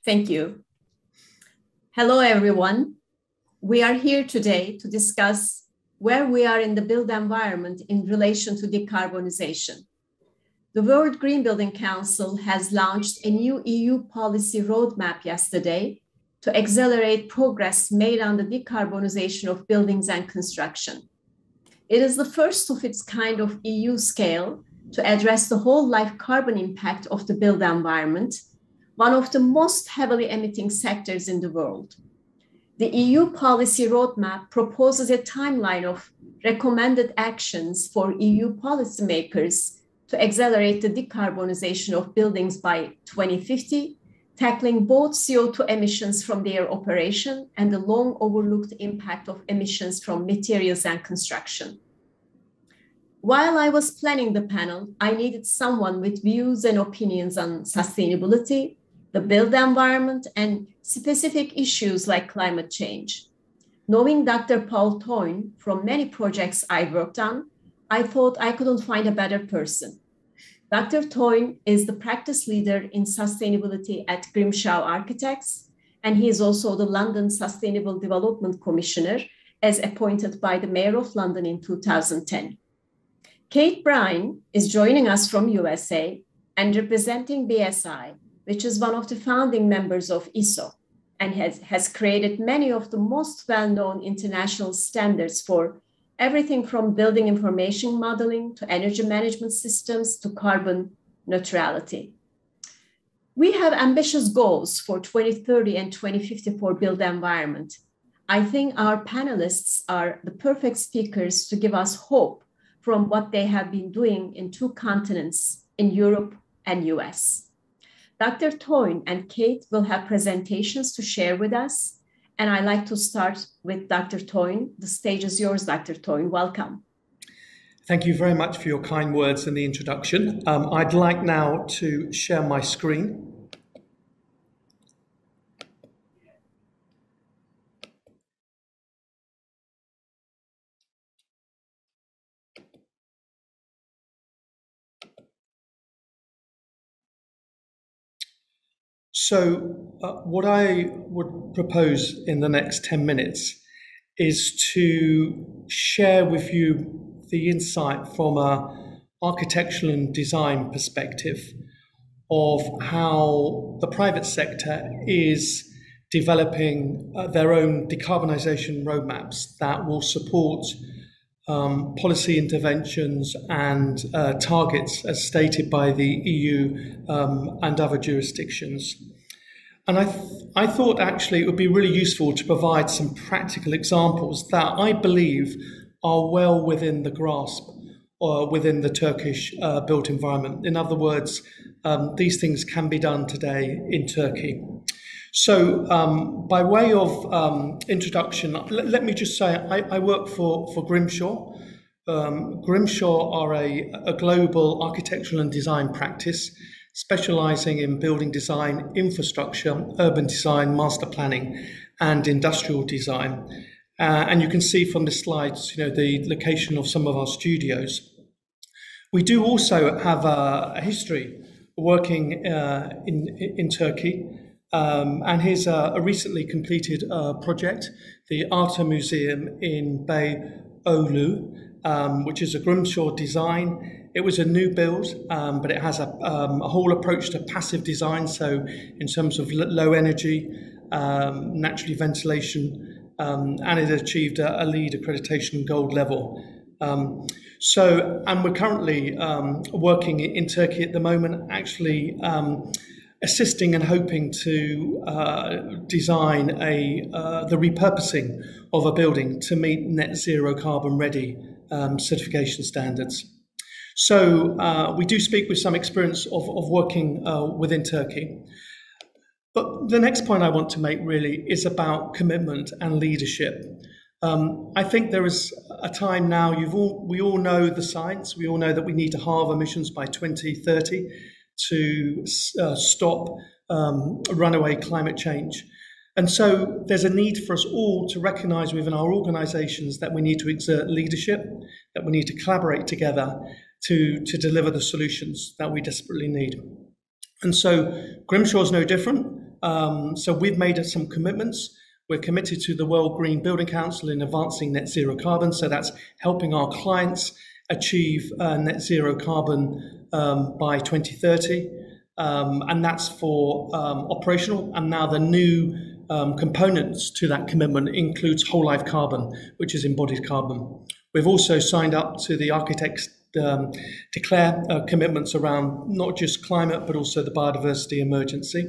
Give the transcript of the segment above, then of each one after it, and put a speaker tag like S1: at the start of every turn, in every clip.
S1: Thank you. Hello, everyone. We are here today to discuss where we are in the built environment in relation to decarbonization. The World Green Building Council has launched a new EU policy roadmap yesterday to accelerate progress made on the decarbonization of buildings and construction. It is the first of its kind of EU scale to address the whole life carbon impact of the built environment, one of the most heavily emitting sectors in the world. The EU policy roadmap proposes a timeline of recommended actions for EU policymakers to accelerate the decarbonization of buildings by 2050, tackling both CO2 emissions from their operation and the long overlooked impact of emissions from materials and construction. While I was planning the panel, I needed someone with views and opinions on sustainability, the built environment, and specific issues like climate change. Knowing Dr. Paul Toyne from many projects I worked on, I thought I couldn't find a better person. Dr. Toyne is the practice leader in sustainability at Grimshaw Architects, and he is also the London Sustainable Development Commissioner, as appointed by the Mayor of London in 2010. Kate Bryan is joining us from USA and representing BSI, which is one of the founding members of ISO, and has created many of the most well-known international standards for everything from building information modeling to energy management systems to carbon neutrality. We have ambitious goals for 2030 and 2050 for built environment. I think our panelists are the perfect speakers to give us hope from what they have been doing in two continents, in Europe and US. Dr. Toyne and Kate will have presentations to share with us, and I'd like to start with Dr. Toyne. The stage is yours, Dr. Toyne. Welcome.
S2: Thank you very much for your kind words in the introduction. I'd like now to share my screen. So what I would propose in the next 10 minutes is to share with you the insight from an architectural and design perspective of how the private sector is developing their own decarbonisation roadmaps that will support policy interventions and targets as stated by the EU and other jurisdictions. And I thought actually it would be really useful to provide some practical examples that I believe are well within the grasp or within the Turkish built environment. In other words, these things can be done today in Turkey. So by way of introduction, let me just say I work for Grimshaw. Grimshaw are a global architectural and design practice specialising in building design, infrastructure, urban design, master planning and industrial design. And you can see from the slides, the location of some of our studios. We do also have a history working in Turkey. And here's a recently completed project, the Arte Museum in Beyoğlu, which is a Grimshaw design. It was a new build, but it has a whole approach to passive design. So in terms of low energy, naturally ventilation, and it achieved a LEED accreditation gold level. And we're currently working in Turkey at the moment, actually assisting and hoping to design the repurposing of a building to meet net zero carbon ready certification standards. So we do speak with some experience of working within Turkey. But the next point I want to make really is about commitment and leadership. I think there is a time now, we all know the science, we all know that we need to halve emissions by 2030 to stop runaway climate change. And so there's a need for us all to recognise within our organisations that we need to exert leadership, that we need to collaborate together to deliver the solutions that we desperately need. And so Grimshaw is no different. So we've made some commitments. We're committed to the World Green Building Council in advancing net zero carbon. So that's helping our clients achieve net zero carbon by 2030. And that's for operational. And now the new components to that commitment includes whole life carbon, which is embodied carbon. We've also signed up to the architects declare commitments around not just climate, but also the biodiversity emergency.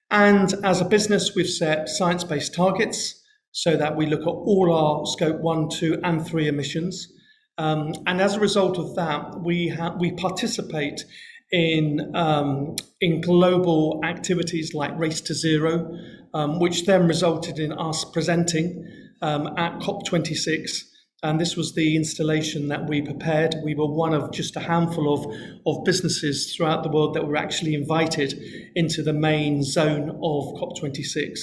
S2: And as a business, we've set science-based targets so that we look at all our scope 1, 2, and 3 emissions. And as a result of that, we participate in global activities like Race to Zero, which then resulted in us presenting at COP26. And this was the installation that we prepared. We were one of just a handful of businesses throughout the world that were actually invited into the main zone of COP26.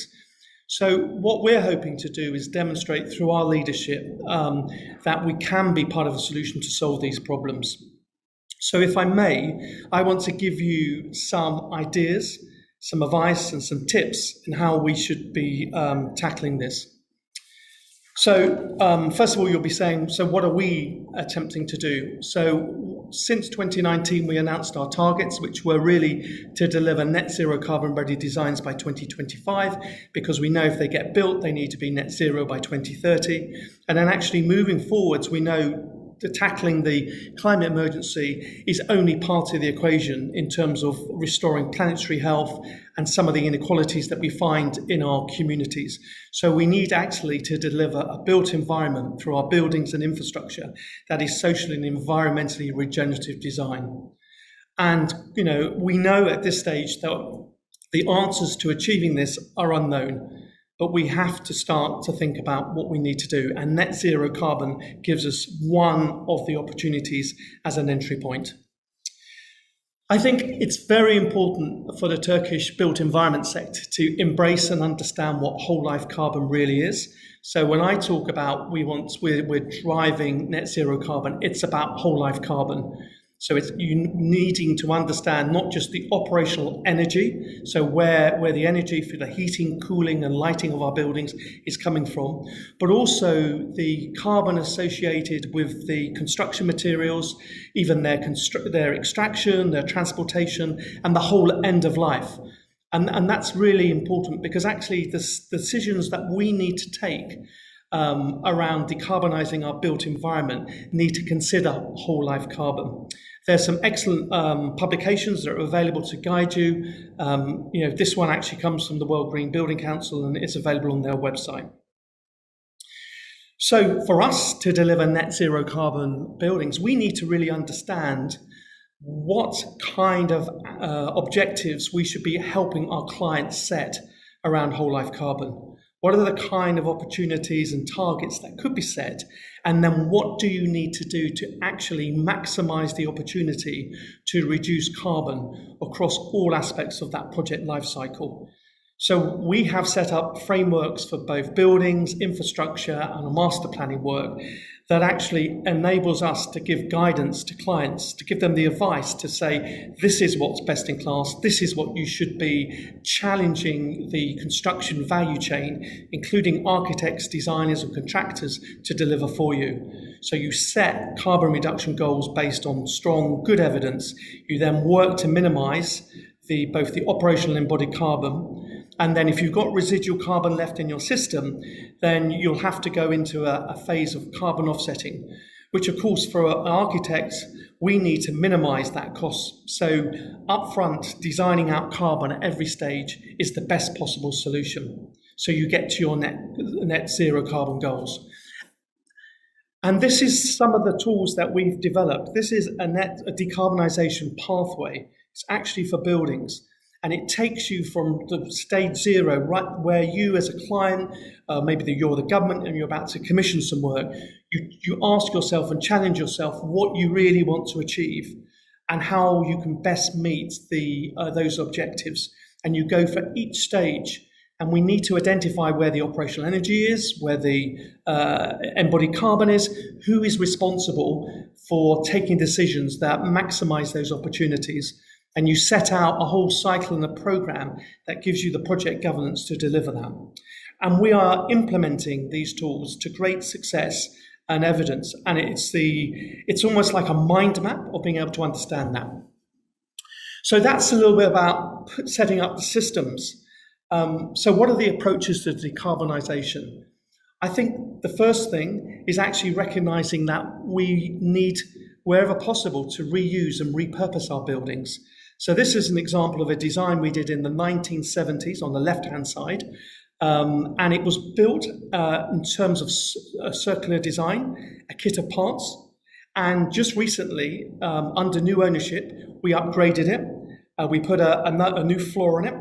S2: So what we're hoping to do is demonstrate through our leadership that we can be part of the solution to solve these problems. So if I may, I want to give you some ideas, some advice and some tips in how we should be tackling this. So first of all, you'll be saying, so what are we attempting to do? So since 2019, we announced our targets, which were really to deliver net zero carbon ready designs by 2025, because we know if they get built, they need to be net zero by 2030. And then actually moving forwards, we know that tackling the climate emergency is only part of the equation in terms of restoring planetary health and some of the inequalities that we find in our communities. So we need actually to deliver a built environment through our buildings and infrastructure that is socially and environmentally regenerative design. And, you know, we know at this stage that the answers to achieving this are unknown, but we have to start to think about what we need to do. And net zero carbon gives us one of the opportunities as an entry point. I think it's very important for the Turkish built environment sector to embrace and understand what whole life carbon really is. So when I talk about we're driving net zero carbon, it's about whole life carbon. So it's you needing to understand not just the operational energy, so where the energy for the heating, cooling and lighting of our buildings is coming from, but also the carbon associated with the construction materials, even their extraction, their transportation, and the whole end of life. And that's really important because actually the decisions that we need to take around decarbonising our built environment need to consider whole life carbon. There's some excellent publications that are available to guide you. This one actually comes from the World Green Building Council and it's available on their website. So for us to deliver net zero carbon buildings, we need to really understand what kind of objectives we should be helping our clients set around whole life carbon. What are the kind of opportunities and targets that could be set? And then what do you need to do to actually maximize the opportunity to reduce carbon across all aspects of that project lifecycle? So we have set up frameworks for both buildings, infrastructure, and a master planning work that actually enables us to give guidance to clients, to give them the advice to say, this is what's best in class, this is what you should be challenging the construction value chain, including architects, designers, and contractors to deliver for you. So you set carbon reduction goals based on strong, good evidence. You then work to minimize both the operational and embodied carbon. And then if you've got residual carbon left in your system, then you'll have to go into a phase of carbon offsetting, which of course for architects, we need to minimize that cost. So upfront, designing out carbon at every stage is the best possible solution. So you get to your net zero carbon goals. And this is some of the tools that we've developed. This is a decarbonisation pathway. It's actually for buildings. And it takes you from the stage zero, right where you as a client, maybe you're the government and you're about to commission some work, you ask yourself and challenge yourself what you really want to achieve and how you can best meet those objectives. And you go for each stage. And we need to identify where the operational energy is, where the embodied carbon is, who is responsible for taking decisions that maximize those opportunities. And you set out a whole cycle and a program that gives you the project governance to deliver that. And we are implementing these tools to great success and evidence. And it's almost like a mind map of being able to understand that. So that's a little bit about setting up the systems. So what are the approaches to decarbonisation? I think the first thing is actually recognising that we need, wherever possible, to reuse and repurpose our buildings. So this is an example of a design we did in the 1970s on the left-hand side. And it was built in terms of circular design, a kit of parts. And just recently, under new ownership, we upgraded it. We put a new floor in it,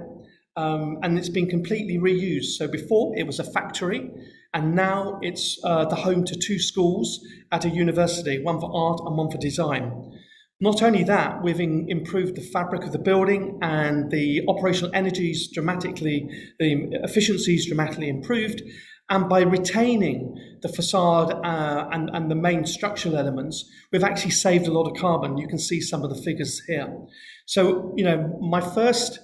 S2: and it's been completely reused. So before, it was a factory, and now it's the home to 2 schools at a university, one for art and one for design. Not only that, we've improved the fabric of the building, and the operational energies dramatically, the efficiencies dramatically improved. And by retaining the facade and the main structural elements, we've actually saved a lot of carbon. You can see some of the figures here. So, my first,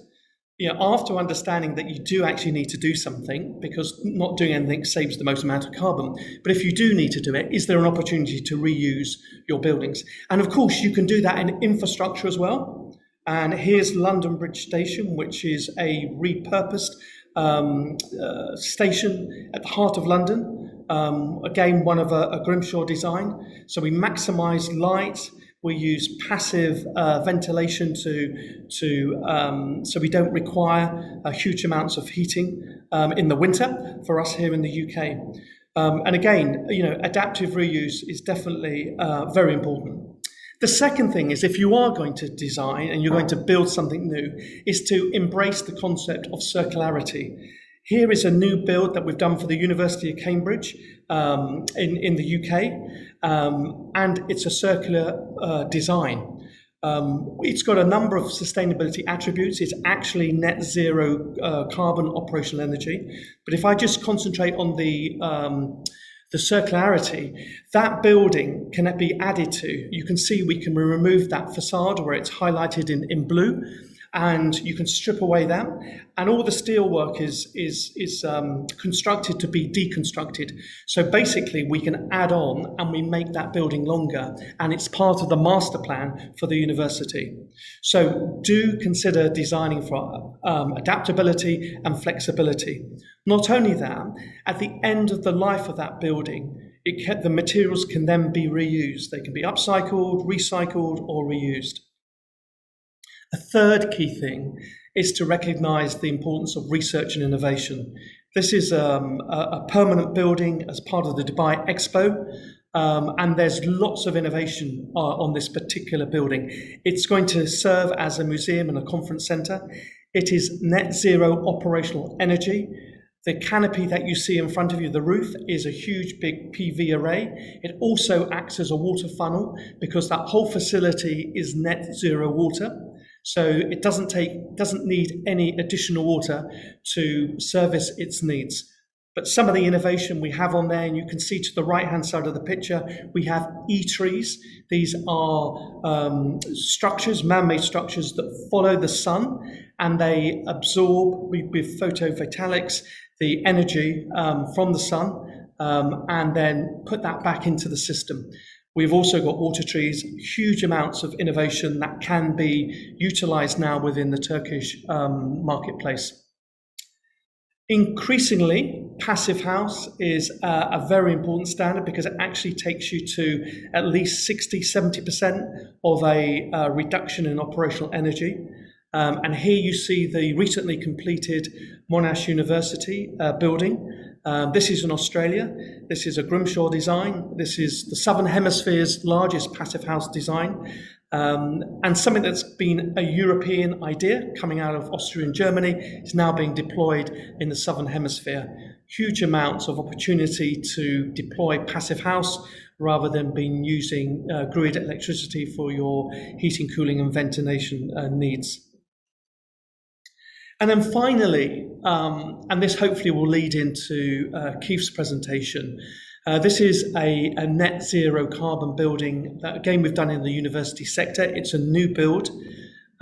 S2: after understanding that you do actually need to do something, because not doing anything saves the most amount of carbon, but if you do need to do it, is there an opportunity to reuse your buildings? And of course, you can do that in infrastructure as well. And here's London Bridge Station, which is a repurposed station at the heart of London. Again, one of a Grimshaw design. So we maximise light. We use passive ventilation so we don't require huge amounts of heating in the winter for us here in the UK. And again, adaptive reuse is definitely very important. The second thing is, if you are going to design and you're going to build something new, is to embrace the concept of circularity. Here is a new build that we've done for the University of Cambridge in the UK, and it's a circular design. It's got a number of sustainability attributes. It's actually net zero carbon operational energy. But if I just concentrate on the circularity, that building can be added to. You can see we can remove that facade where it's highlighted in blue, and you can strip away that. And all the steelwork is constructed to be deconstructed. So basically we can add on and we make that building longer, and it's part of the master plan for the university. So do consider designing for adaptability and flexibility. Not only that, at the end of the life of that building, the materials can then be reused. They can be upcycled, recycled, or reused. A third key thing is to recognise the importance of research and innovation. This is a permanent building as part of the Dubai Expo, and there's lots of innovation on this particular building. It's going to serve as a museum and a conference centre. It is net zero operational energy. The canopy that you see in front of you, the roof, is a huge big PV array. It also acts as a water funnel because that whole facility is net zero water. So it doesn't need any additional water to service its needs. But some of the innovation we have on there, and you can see to the right-hand side of the picture, we have e-trees. These are structures, man-made structures that follow the sun, and they absorb with photovoltaics the energy from the sun, and then put that back into the system. We've also got water trees, huge amounts of innovation that can be utilised now within the Turkish marketplace. Increasingly, passive house is a very important standard because it actually takes you to at least 60-70% of a reduction in operational energy. And here you see the recently completed Monash University building. This is in Australia. This is a Grimshaw design. This is the Southern Hemisphere's largest passive house design. And something that's been a European idea coming out of Austria and Germany is now being deployed in the Southern Hemisphere. Huge amounts of opportunity to deploy passive house rather than using grid electricity for your heating, cooling and ventilation needs. And then finally, and this hopefully will lead into Keith's presentation, this is a net zero carbon building that, again, we've done in the university sector. It's a new build.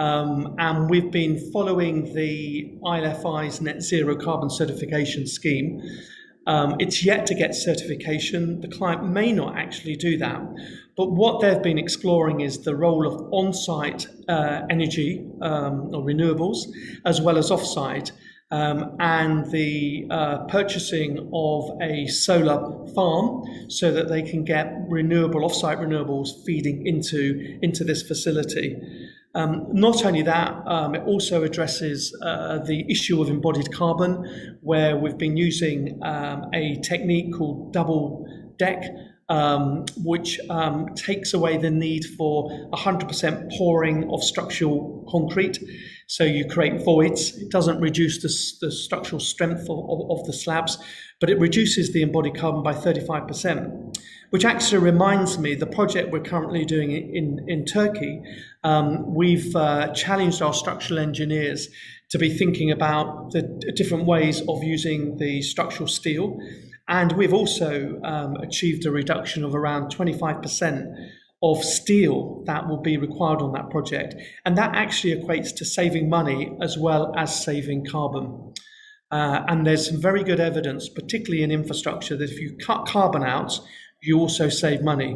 S2: And we've been following the ILFI's Net Zero Carbon Certification Scheme. It's yet to get certification. The client may not actually do that. But what they've been exploring is the role of on-site energy or renewables, as well as off-site, and the purchasing of a solar farm so that they can get renewable, off-site renewables feeding into this facility. Not only that, it also addresses the issue of embodied carbon, where we've been using a technique called double deck, which takes away the need for 100% pouring of structural concrete. So you create voids. It doesn't reduce the structural strength of the slabs, but it reduces the embodied carbon by 35%, which actually reminds me, the project we're currently doing in Turkey, we've challenged our structural engineers to be thinking about the different ways of using the structural steel. And we've also achieved a reduction of around 25% of steel that will be required on that project. And that actually equates to saving money as well as saving carbon. And there's some very good evidence, particularly in infrastructure, that if you cut carbon out, you also save money,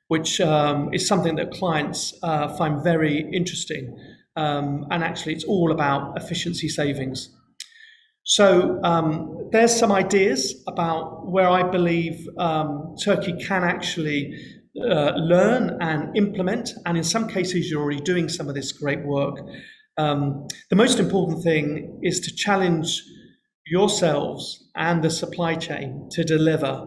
S2: which is something that clients find very interesting. And actually, it's all about efficiency savings. So there's some ideas about where I believe Turkey can actually learn and implement, and in some cases you're already doing some of this great work. The most important thing is to challenge yourselves and the supply chain to deliver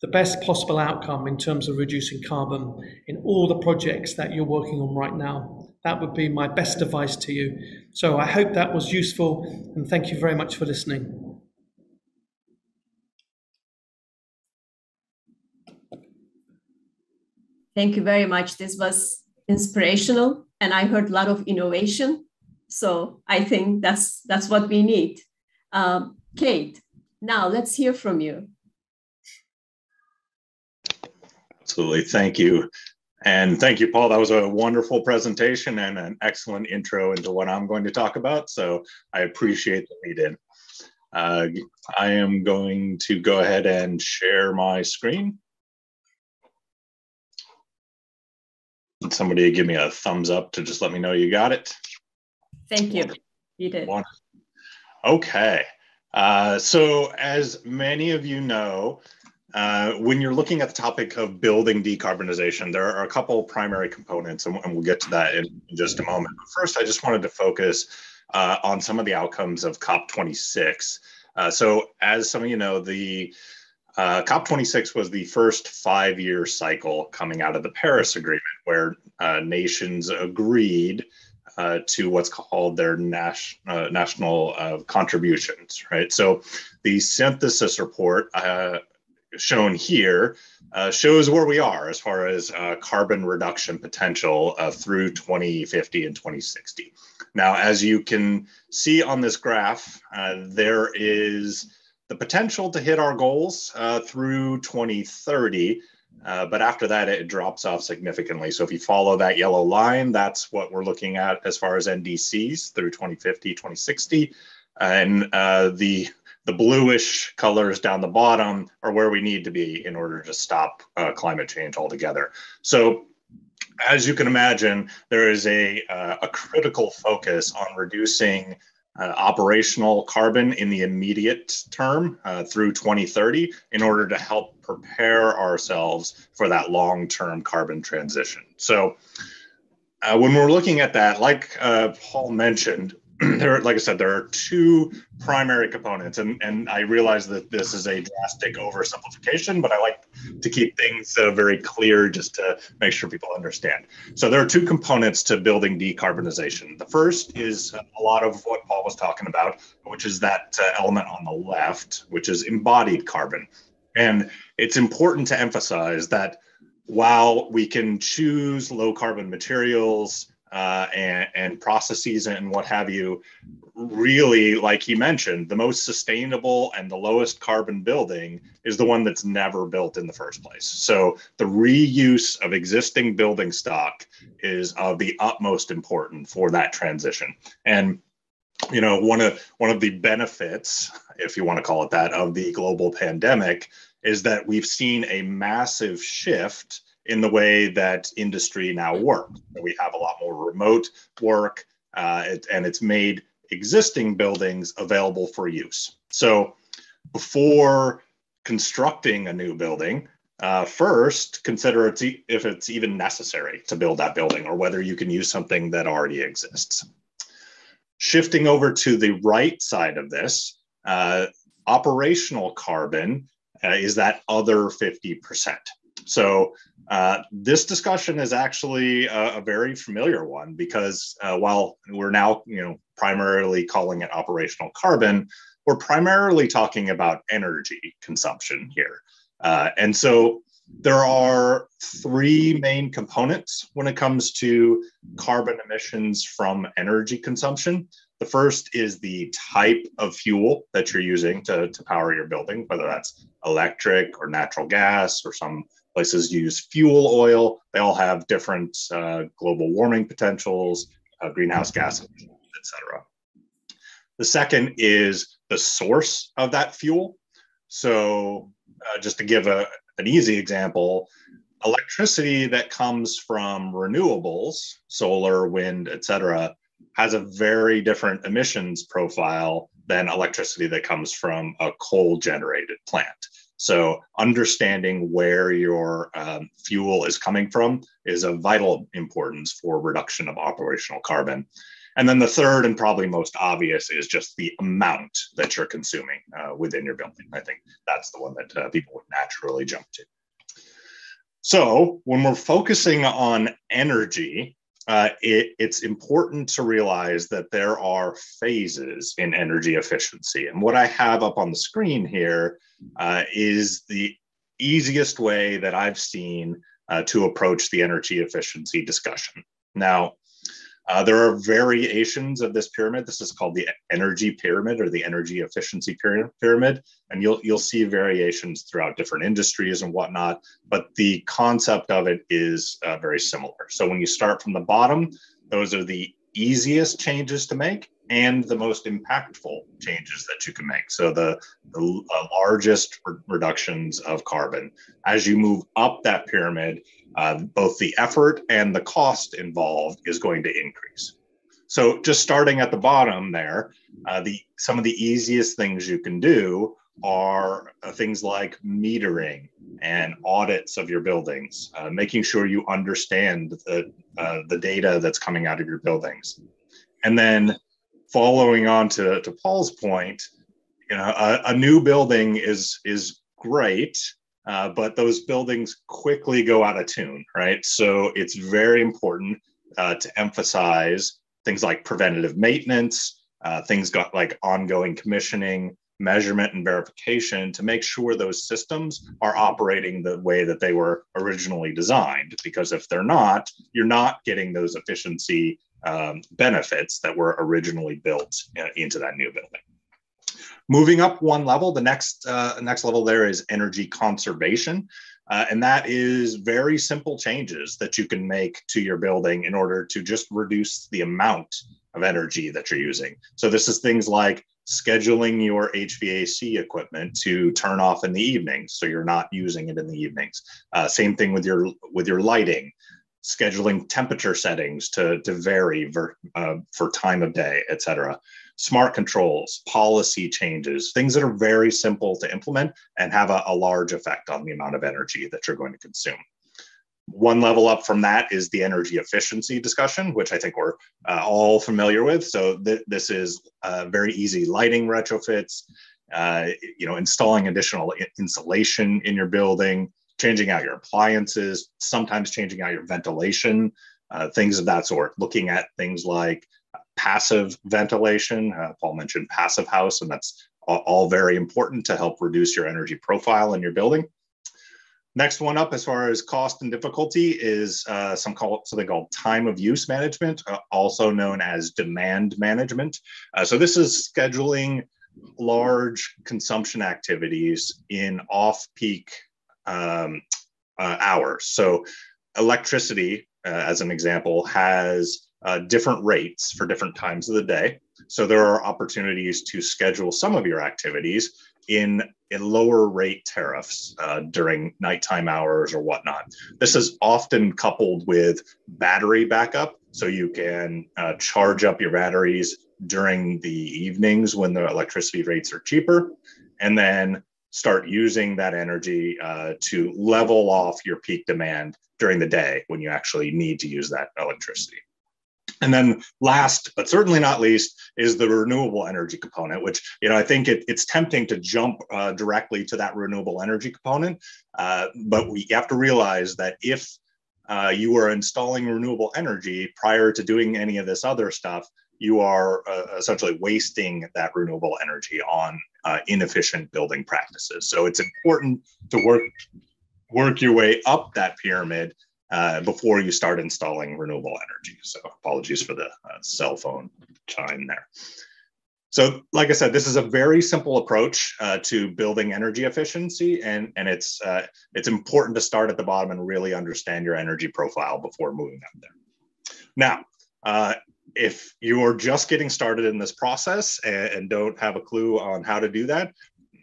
S2: the best possible outcome in terms of reducing carbon in all the projects that you're working on right now. That would be my best advice to you. So I hope that was useful, and thank you very much for listening.
S1: Thank you very much. This was inspirational, and I heard a lot of innovation. So I think that's what we need. Kate, now let's hear from you.
S3: Absolutely. Thank you. And thank you, Paul. That was a wonderful presentation and an excellent intro into what I'm going to talk about. So I appreciate the lead in. I am going to go ahead and share my screen. Need somebody to give me a thumbs up to just let me know you got it.
S1: Thank you. You did.
S3: Okay. So as many of you know, when you're looking at the topic of building decarbonization, there are a couple primary components, and we'll get to that in just a moment. But first, I just wanted to focus on some of the outcomes of COP26. So as some of you know, the COP26 was the first 5-year cycle coming out of the Paris Agreement, where nations agreed to what's called their national contributions, right? So the synthesis report shown here shows where we are as far as carbon reduction potential through 2050 and 2060. Now, as you can see on this graph, there is the potential to hit our goals through 2030, but after that, it drops off significantly. So if you follow that yellow line, that's what we're looking at as far as NDCs through 2050, 2060. And the bluish colors down the bottom are where we need to be in order to stop climate change altogether. So as you can imagine, there is a critical focus on reducing operational carbon in the immediate term through 2030 in order to help prepare ourselves for that long-term carbon transition. So when we're looking at that, like Paul mentioned, like I said, there are two primary components, and I realize that this is a drastic oversimplification, but I like to keep things very clear just to make sure people understand. So there are two components to building decarbonization. The first is a lot of what Paul was talking about, which is that element on the left, which is embodied carbon. And it's important to emphasize that while we can choose low carbon materials, and processes and what have you, really, like he mentioned, the most sustainable and the lowest carbon building is the one that's never built in the first place. So the reuse of existing building stock is of the utmost importance for that transition. And one of the benefits, if you want to call it that, of the global pandemic is that we've seen a massive shift in the way that industry now works. We have a lot more remote work, and it's made existing buildings available for use. So before constructing a new building, first consider if it's even necessary to build that building or whether you can use something that already exists. Shifting over to the right side of this, operational carbon is that other 50%. So this discussion is actually a very familiar one because while we're now primarily calling it operational carbon, we're primarily talking about energy consumption here. And so there are three main components when it comes to carbon emissions from energy consumption. The first is the type of fuel that you're using to power your building, whether that's electric or natural gas, or some places use fuel oil. They all have different global warming potentials, greenhouse gas emissions, etc. The second is the source of that fuel. So just to give an easy example, electricity that comes from renewables, solar, wind, etc., has a very different emissions profile than electricity that comes from a coal-generated plant. So understanding where your fuel is coming from is of vital importance for reduction of operational carbon. And then the third and probably most obvious is just the amount that you're consuming within your building. I think that's the one that people would naturally jump to. So when we're focusing on energy, it's important to realize that there are phases in energy efficiency. And what I have up on the screen here is the easiest way that I've seen to approach the energy efficiency discussion. Now, there are variations of this pyramid. This is called the energy pyramid or the energy efficiency pyramid. And you'll see variations throughout different industries and whatnot, but the concept of it is very similar. So when you start from the bottom, those are the easiest changes to make and the most impactful changes that you can make. So the largest reductions of carbon. As you move up that pyramid, both the effort and the cost involved is going to increase. So just starting at the bottom there, some of the easiest things you can do are things like metering and audits of your buildings, making sure you understand the data that's coming out of your buildings. And then following on to Paul's point, a new building is great, but those buildings quickly go out of tune, right? So it's very important to emphasize things like preventative maintenance, things like ongoing commissioning, measurement and verification to make sure those systems are operating the way that they were originally designed. Because if they're not, you're not getting those efficiency benefits that were originally built into that new building. Moving up one level, the next level there is energy conservation. And that is very simple changes that you can make to your building in order to just reduce the amount of energy that you're using. So this is things like scheduling your HVAC equipment to turn off in the evenings, so you're not using it in the evenings. Same thing with your lighting, scheduling temperature settings to vary for time of day, etc. Smart controls, policy changes, things that are very simple to implement and have a large effect on the amount of energy that you're going to consume. One level up from that is the energy efficiency discussion, which I think we're all familiar with. So this is very easy lighting retrofits, installing additional insulation in your building, changing out your appliances, sometimes changing out your ventilation, things of that sort. Looking at things like passive ventilation. Paul mentioned passive house, and that's all very important to help reduce your energy profile in your building. Next one up, as far as cost and difficulty, is something called time of use management, also known as demand management. So this is scheduling large consumption activities in off-peak hours. So electricity, as an example, has different rates for different times of the day. So there are opportunities to schedule some of your activities in lower rate tariffs during nighttime hours or whatnot. This is often coupled with battery backup, so you can charge up your batteries during the evenings when the electricity rates are cheaper, and then start using that energy to level off your peak demand during the day when you actually need to use that electricity. And then last, but certainly not least, is the renewable energy component, which, I think it's tempting to jump directly to that renewable energy component. But we have to realize that if you are installing renewable energy prior to doing any of this other stuff, you are essentially wasting that renewable energy on inefficient building practices. So it's important to work your way up that pyramid before you start installing renewable energy. So apologies for the cell phone chime there. So like I said, this is a very simple approach to building energy efficiency, and it's important to start at the bottom and really understand your energy profile before moving up there. Now, if you're just getting started in this process and don't have a clue on how to do that,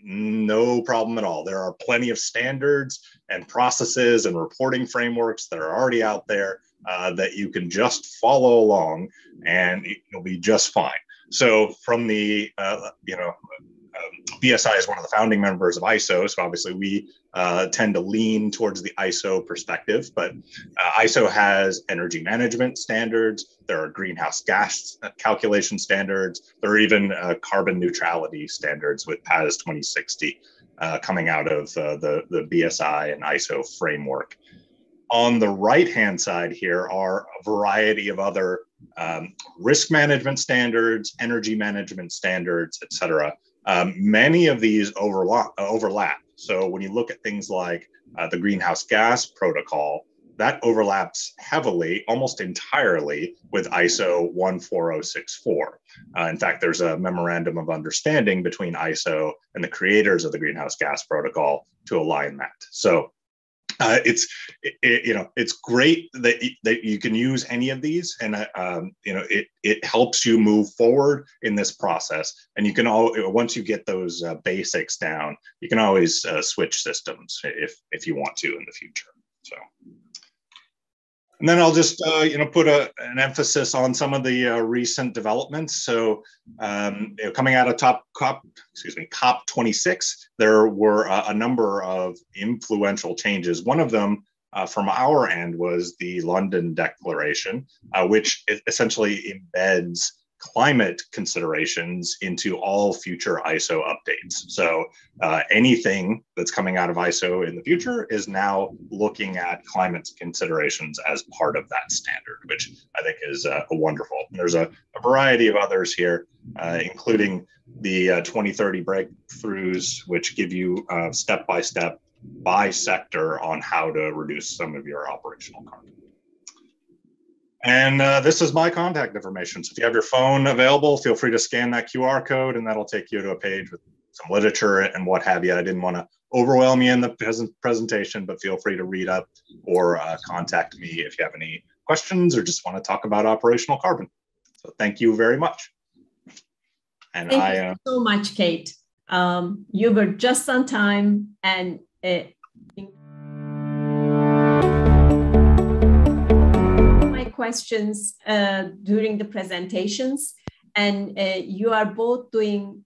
S3: no problem at all. There are plenty of standards and processes and reporting frameworks that are already out there that you can just follow along and you'll be just fine. So from the, BSI is one of the founding members of ISO. So obviously we tend to lean towards the ISO perspective, but ISO has energy management standards. There are greenhouse gas calculation standards. There are even carbon neutrality standards with PAS 2060 coming out of the BSI and ISO framework. On the right-hand side here are a variety of other risk management standards, energy management standards, et cetera. Many of these overlap. So when you look at things like the greenhouse gas protocol, that overlaps heavily, almost entirely, with ISO 14064. In fact, there's a memorandum of understanding between ISO and the creators of the greenhouse gas protocol to align that. So it's great that you can use any of these, and it helps you move forward in this process. And you can once you get those basics down, you can always switch systems if you want to in the future. So, and then I'll just put an emphasis on some of the recent developments. So coming out of COP26, there were a number of influential changes. One of them from our end was the London Declaration, which essentially embeds climate considerations into all future ISO updates. So anything that's coming out of ISO in the future is now looking at climate considerations as part of that standard, which I think is wonderful. And there's a variety of others here, including the 2030 breakthroughs, which give you step-by-step by sector on how to reduce some of your operational carbon. And this is my contact information. So if you have your phone available, feel free to scan that QR code and that'll take you to a page with some literature and what have you. I didn't want to overwhelm you in the presentation, but feel free to read up or contact me if you have any questions or just want to talk about operational carbon. So thank you very much. And
S1: thank you so much, Kate. You were just on time, and questions during the presentations, and you are both doing,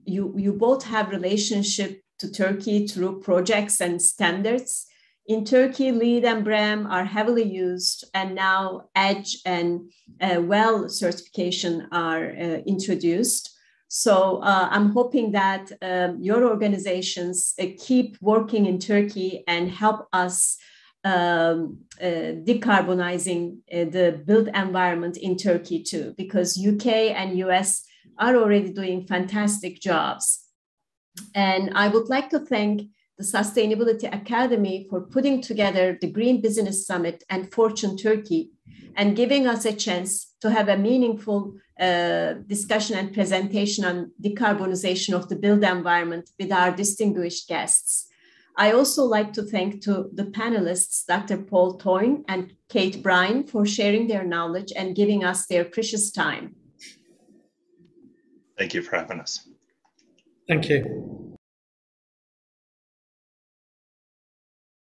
S1: you both have relationship to Turkey through projects and standards. In Turkey, LEED and BREEAM are heavily used, and now EDGE and WELL certification are introduced. So I'm hoping that your organizations keep working in Turkey and help us decarbonizing the built environment in Turkey too, because UK and US are already doing fantastic jobs. And I would like to thank the Sustainability Academy for putting together the Green Business Summit and Fortune Turkey, and giving us a chance to have a meaningful discussion and presentation on decarbonization of the built environment with our distinguished guests. I also like to thank to the panelists, Dr. Paul Toyne and Kate Bryan, for sharing their knowledge and giving us their precious time.
S3: Thank you for having us.
S2: Thank you.